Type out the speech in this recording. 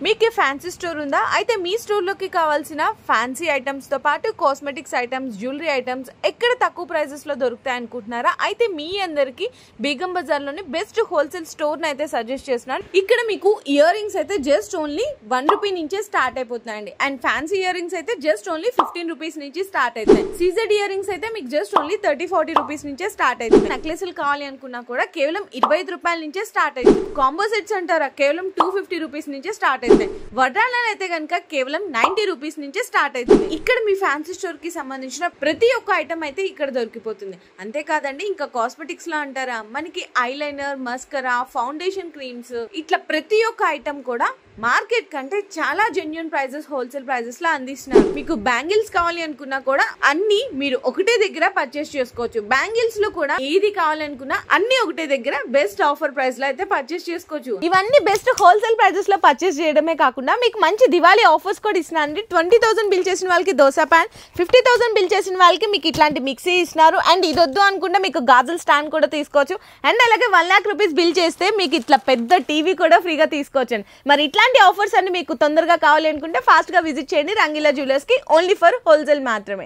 మీకు fancy store ఉందా? అయితే మీ స్టోర్లోకి కావాల్సిన ఫ్యాన్సీ ఐటమ్స్తో పాటు కాస్మెటిక్స్ ఐటమ్స్, జ్యువెలరీ ఐటమ్స్ ఎక్కడ తక్కువ ప్రైజెస్లో దొరుకుతాయి అనుకుంటున్నారా? అయితే మీ అందరికి బేగం బజార్లోని బెస్ట్ హోల్సేల్ స్టోర్ని అయితే సజెస్ట్ చేస్తున్నాను. ఇక్కడ మీకు ఇయర్ రింగ్స్ అయితే జస్ట్ ఓన్లీ ₹1 నుంచే స్టార్ట్ అయిపోతున్నాయండి. అండ్ ఫ్యాన్సీ ఇయర్ రింగ్స్ అయితే జస్ట్ ఓన్లీ ₹15 నుంచి స్టార్ట్ అవుతాయి. సీజెడ్ ఇయర్ రింగ్స్ అయితే మీకు జస్ట్ ఓన్లీ ₹30-40 నుంచే స్టార్ట్ అవుతాయి. నెక్లెస్లు కావాలి అనుకున్నా కూడా కేవలం ₹25 నుంచే స్టార్ట్ అవుతుంది. కాంబో సెట్స్ అంటారా కేవలం ₹250 నుంచే స్టార్ట్ అవుతాయి. వడ్రాణాలు అయితే కనుక కేవలం ₹90 నుంచే స్టార్ట్ అవుతుంది. ఇక్కడ మీ ఫ్యాన్సీ స్టోర్ కి సంబంధించిన ప్రతి ఒక్క ఐటమ్ అయితే ఇక్కడ దొరికిపోతుంది. అంతేకాదండి, ఇంకా కాస్మెటిక్స్ లో అంటారా మనకి ఐలైనర్, మస్కరా, ఫౌండేషన్ క్రీమ్స్ ఇట్లా ప్రతి ఒక్క ఐటమ్ కూడా మార్కెట్ కంటే చాలా జెన్యూన్ ప్రైజెస్, హోల్సేల్ ప్రైజెస్ లో అందిస్తున్నారు. మీకు బ్యాంగిల్స్ కావాలి అనుకున్నా కూడా అన్ని మీరు ఒకటే దగ్గర పర్చేస్ చేసుకోవచ్చు. బ్యాంగిల్స్ లో కూడా ఏది కావాలనుకున్నా అన్ని ఒకటే దగ్గర బెస్ట్ ఆఫర్ ప్రైస్ లో అయితే పర్చేస్ చేసుకోవచ్చు. ఇవన్నీ బెస్ట్ హోల్సేల్ ప్రైజెస్ లో పర్చేస్ చేయడమే కాకుండా మీకు మంచి దివాళీ ఆఫర్స్ కూడా ఇస్తున్నారు. 20,000 బిల్ చేసిన వాళ్ళకి దోశ ప్యాన్, 50,000 బిల్ చేసిన వాళ్ళకి మీకు ఇట్లాంటి మిక్సీ ఇస్తున్నారు. అండ్ ఇది వద్దు అనుకుంటే మీకు గాజుల స్టాండ్ కూడా తీసుకోవచ్చు. అండ్ అలాగే ₹1,00,000 బిల్ చేస్తే మీకు ఇట్లా పెద్ద టీవీ కూడా ఫ్రీగా తీసుకోవచ్చు. మరి ఇట్లాంటి ఆఫర్స్ అన్ని మీకు తొందరగా కావాలి అనుకుంటే ఫాస్ట్ గా విజిట్ చేయండి రంగీలా జ్యువెలర్స్ కి. ఓన్లీ ఫర్ హోల్సేల్ మాత్రమే.